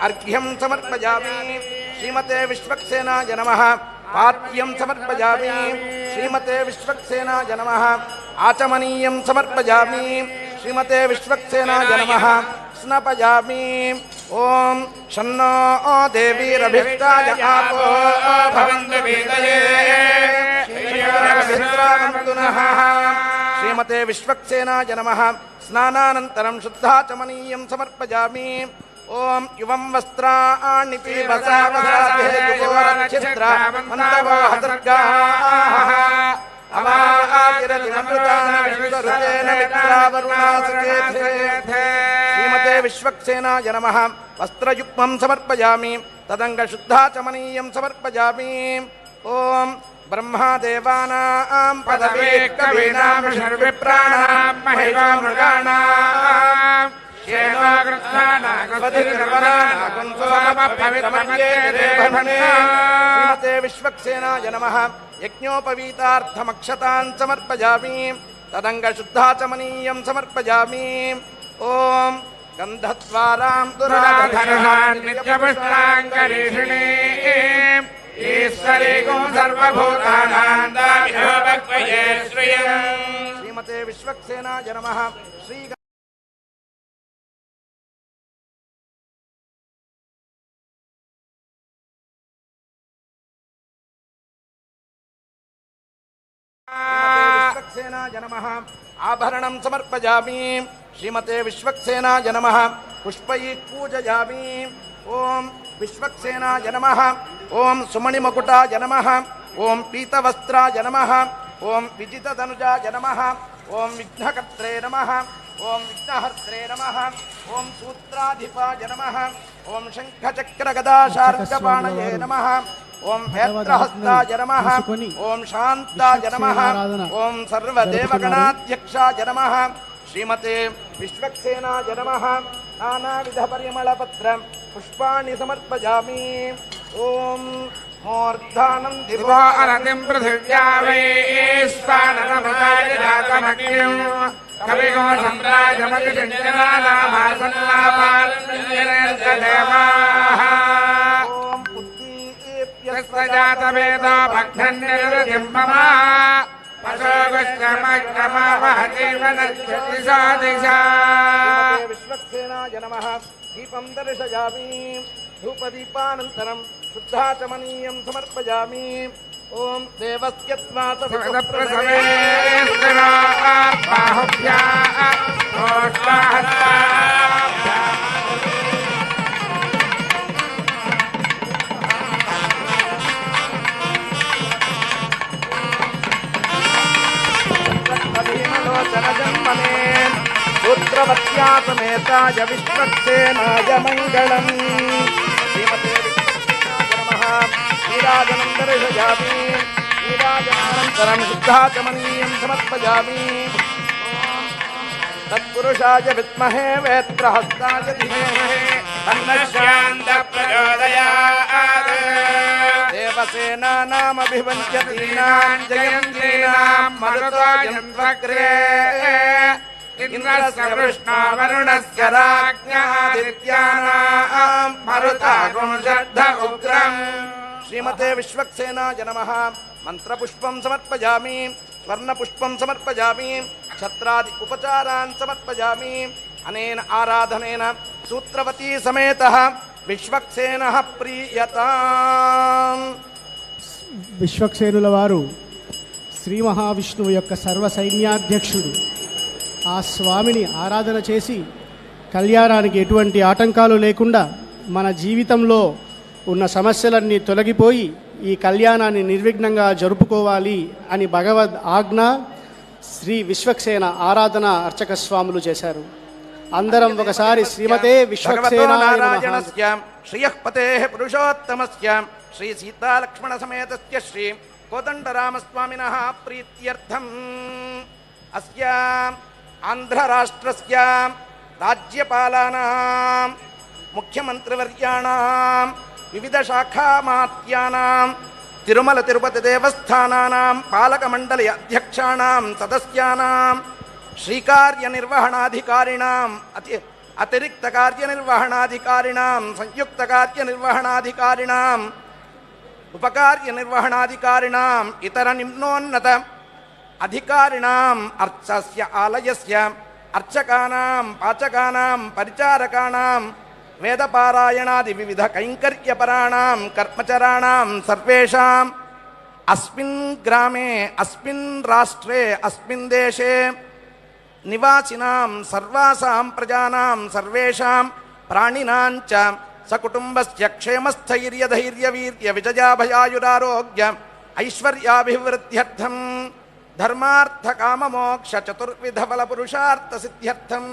अर्घ्यं समर्पयामि श्रीमते विश्वक्सेनाय नमः। पाद्यं समर्पयामि श्रीमते विश्वक्सेनाय नमः। आचमनीयं समर्पयामि श्रीमते विश्वक्सेनाय नमः। स्नापयामि ओम शन्नो देवीरभिष्टाय आपो भवन्तु वेदये श्रीमते नः। श्रीमते विश्वक्सेनाय नमः। स्नानानन्तरं शुद्धाचमनीयं समर्पयामि। ओम युवं वस्त्राणि पीबसावधाभिर्गुगोरक्षित्रामन्तवोहदर्गाः अवातिरतिमृतान् मित्रावरुणासकेथे। श्रीमते विश्वक्सेनाय नमः। वस्त्रयुग्मं समर्पयामि तदङ्गशुद्धाचमनीयं समर्पयामि। ओम ब्रह्मदेवानां पदवी कवीनां सर्वविप्राणां महिमा मृगाणां श्रीमते विश्वक्सेनाय नमः। यज्ञोपवीतार्थमक्षतान् समर्पयामि तदङ्गशुद्धाचमनीयं समर्पयामि। ओम गन्धद्वारां दुराधरहान्नित्यपुष्टाङ्गरीषिणीं ईश्वरीं सर्वभूतानां दामिहो भक्वये श्रियम्। श्रीमते विश्वक्सेनाय नमः। श्री विश्वक्सेनाय नमः। आभरणं समर्पयामि श्रीमते विश्वक्सेनाय नमः। पुष्पैः पूजयामि। ओम विश्वक्सेनाय नमः। ओम सुमणिमकुटाय नमः। ओम पीतवस्त्राय नमः। ओम विजितधनुजाय नमः। ओम विघ्नकर्त्रे नमः। ओम विघ्नहर्त्रे नमः। ओम सूत्राधिपाय नमः। ओम शङ्खचक्रगदाशार्कपाणये नमः। ओम वेत्रहस्ताय नमः। ओम शान्ताय नमः। ओम सर्वदेवगणाध्यक्षाय नमः। श्रीमते विश्वक्सेनाय नमः। नानाविधपरिमलपत्र पुष्पाणि समर्पयामि। ओम मूर्धानं दिवारतिं पृथिव्या वैश्वानरमृतायजातमग्निं कविगो सम्राजमतिचिन्तनानामासन्नापालन्यदेवाः जातवेदो भग्नन्निर्वृतिं मम पशोगश्चमक्रमवहजीवनच्छतिशा। विश्वक्सेनाय नमः। दीपं दर्शयामि धूपदीपानन्तरं शुद्धाचमनीयं समर्पयामि। ओम देवस्यत्वासप्रसवे पुत्रवत्या समेताय विश्वक्सेनाय मङ्गलम्। श्रीमते विश्वक्सेनाय नमः। नीराजनं दर्शयामि। नीराजनानन्तरं शुद्धाचमनीयं समर्पयामि। तत्पुरुषाय विद्महे वेत्रहस्ताय धीमहि तन्नः प्रचोदयात्। देवसेनानामभिवञ्चतीनां जयन्तीनां मरुतायन्वग्रे इंद्रस्य वृष्णो वरुणस्य राज्ञादित्यानां मरुतागुंशद्ध उग्रम्। श्रीमते विश्वक्सेनाय नमः। मंत्रपुष्पं समर्पयामि। स्वर्णपुष्पं समर्पयामि। छत्रादि उपचारान् समर्पयामि। अनेन आराधनेन सूत्रवती समेतः विश्वक्सेनः प्रीयताम्। విశ్వక్సేనుల వారు శ్రీ మహావిష్ణువు యొక్క సర్వ సైన్యాధ్యక్షుడు. ఆ స్వామిని ఆరాధన చేసి కళ్యాణానికి ఎటువంటి ఆటంకాలు లేకుండా మన జీవితంలో ఉన్న సమస్యలన్నీ తొలగిపోయి ఈ కళ్యాణాన్ని నిర్విఘ్నంగా జరుపుకోవాలి అని భగవద్ ఆజ్ఞ శ్రీ విశ్వక్సేన ఆరాధన అర్చక స్వాములు చేశారు. అందరం ఒకసారి శ్రీమతే విశ్వక్సేనాయ నమః. శ్రీయఃపతేః పురుషోత్తమస్య శ్రీ సీతాలక్ష్మణ సమేతస్య శ్రీ కోదండరామస్వామినః ప్రీత్యర్థం అస్య ఆంధ్రరాష్ట్రస్య రాజ్యపాలానాం ముఖ్యమంత్రివర్యాణాం వివిధ శాఖామాత్యానాం తిరుమల తిరుపతి దేవస్థానానాం పాలకమండలి అధ్యక్షాణాం సదస్యానాం శ్రీకార్యనిర్వహణాధికారిణాం అతిరిక్త కార్యనిర్వహణాధికారిణాం సంయుక్త కార్యనిర్వహణాధికారిణాం ఉపకార్యనిర్వహణాధికారిణాం ఇతర నిమ్నోన్నత అధికారిణాం అర్చస్య ఆలయస్య అర్చకానాం పాచకానాం పరిచారకానాం వేదపారాయణాది వివిధ కైంకర్యపరాణాం కర్మచరాణాం సర్వేషాం అస్మిన్ గ్రామే అస్మిన్ రాష్ట్రే అస్మిన్ దేశే నివాసినాం సర్వాసాం ప్రజానాం సర్వేషాం ప్రాణినాం చ సకుటుంబస్య క్షేమస్థైర్యధైర్యవీర్య విజయాభయాయురారోగ్య ఐశ్వర్యాభివృద్ధ్యర్థం ధర్మార్థ కామమోక్ష చతుర్విధ ఫల పురుషార్థ సిద్ధ్యర్థం